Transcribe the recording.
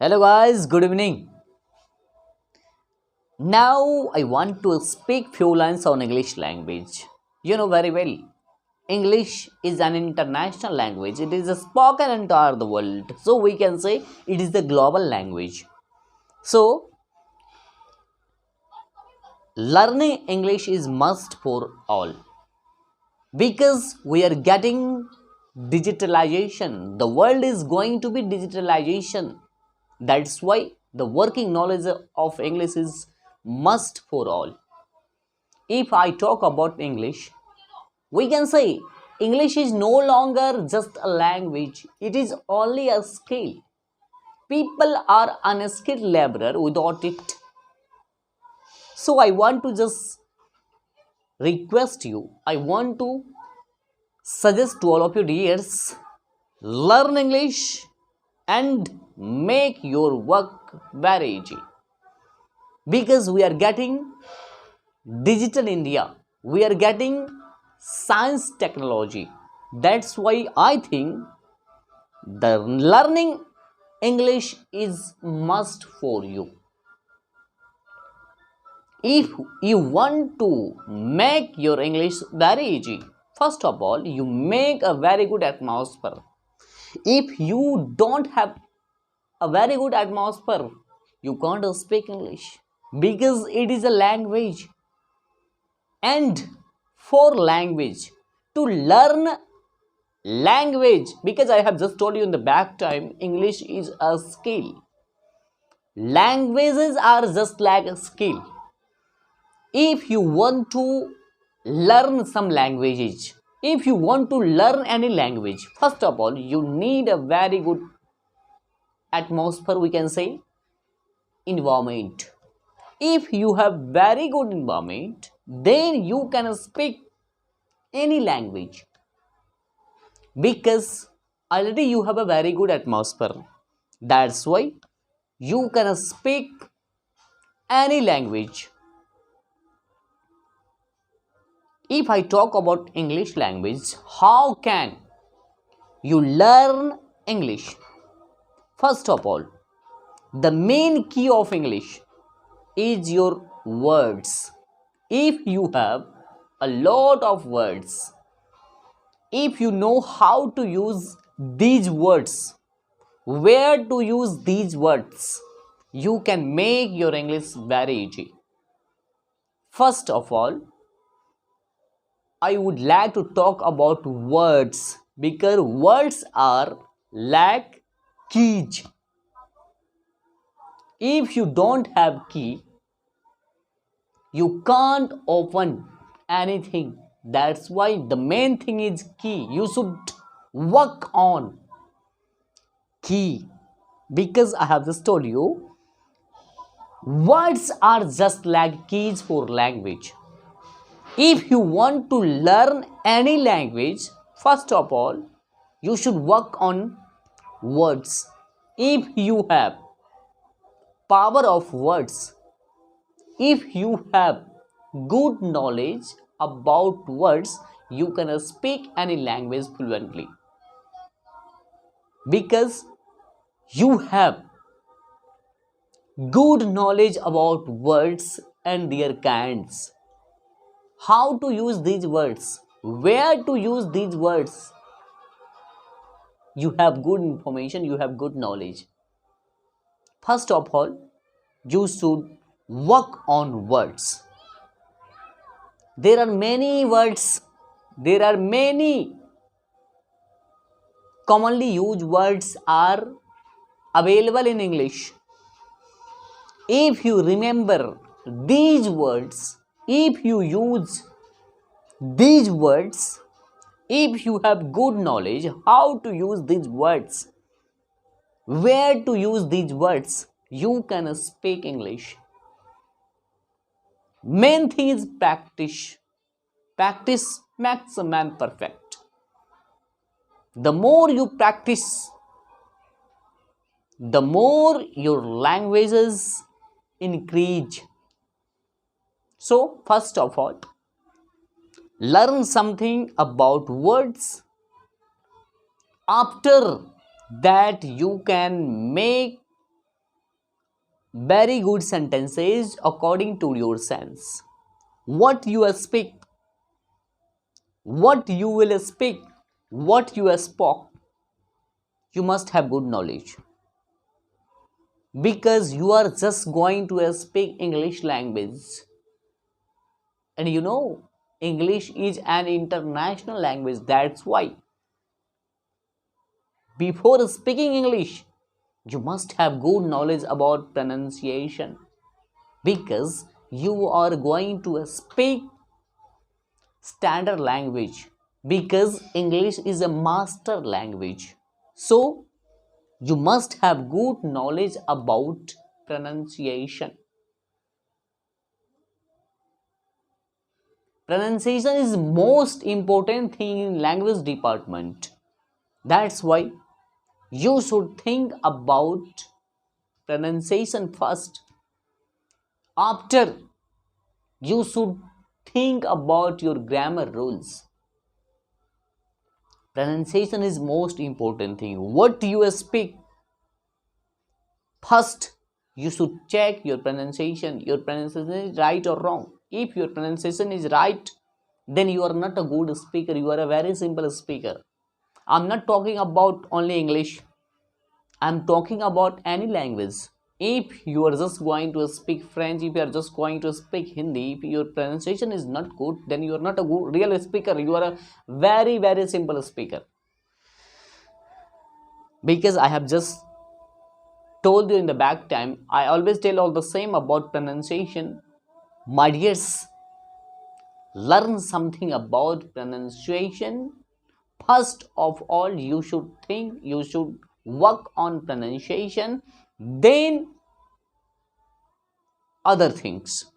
Hello guys, good evening. Now I want to speak few lines on English language. You know very well, English is an international language. It is spoken entire the world. So we can say it is the global language. So learning English is must for all because we are getting digitalization. The world is going to be digitalization. That's why the working knowledge of English is must for all. If I talk about English, we can say English is no longer just a language, it is only a skill. People are unskilled laborer without it. So I want to just request you, I want to suggest to all of you dears, learn English and make your work very easy. Because we are getting digital India, we are getting science technology. That's why I think the learning English is must for you. If you want to make your English very easy, first of all, you make a very good atmosphere. If you don't have a very good atmosphere, you can't speak English because it is a language. And for language, to learn language, because I have just told you in the back time, English is a skill. Languages are just like a skill. If you want to learn some languages, if you want to learn any language, first of all, you need a very good atmosphere, we can say, environment. If you have very good environment, then you can speak any language because already you have a very good atmosphere. That's why you can speak any language. If I talk about English language, how can you learn English? First of all, the main key of English is your words. If you have a lot of words, if you know how to use these words, where to use these words, you can make your English very easy. First of all, I would like to talk about words because words are like keys. If you don't have key, you can't open anything. That's why the main thing is key. You should work on key because I have just told you words are just like keys for language. If you want to learn any language, first of all, you should work on words. If you have power of words, if you have good knowledge about words, you can speak any language fluently because you have good knowledge about words and their kinds. How to use these words, where to use these words. You have good information, you have good knowledge. First of all, you should work on words. There are many words, there are many commonly used words are available in English. If you remember these words, if you use these words, if you have good knowledge how to use these words, where to use these words, you can speak English. Main thing is practice. Practice makes a man perfect. The more you practice, the more your languages increase. So, first of all, learn something about words. After that, you can make Very good sentences according to your sense. What you speak, what you will speak, what you spoke, you must have good knowledge, because you are just going to speak English language. And you know, English is an international language. That's why before speaking English, you must have good knowledge about pronunciation, because you are going to speak standard language, because English is a master language. So you must have good knowledge about pronunciation. Pronunciation is most important thing in language department. That's why you should think about pronunciation first. After, you should think about your grammar rules. Pronunciation is most important thing. What you speak, first you should check your pronunciation. Your pronunciation is right or wrong. If your pronunciation is right, then you are not a good speaker, you are a very simple speaker. I'm not talking about only English, I'm talking about any language. If you are just going to speak French, if you are just going to speak Hindi, if your pronunciation is not good, then you are not a good real speaker, you are a very very simple speaker. Because I have just told you in the back time, I always tell all the same about pronunciation. My dears, learn something about pronunciation. First of all, you should think, you should work on pronunciation, then other things.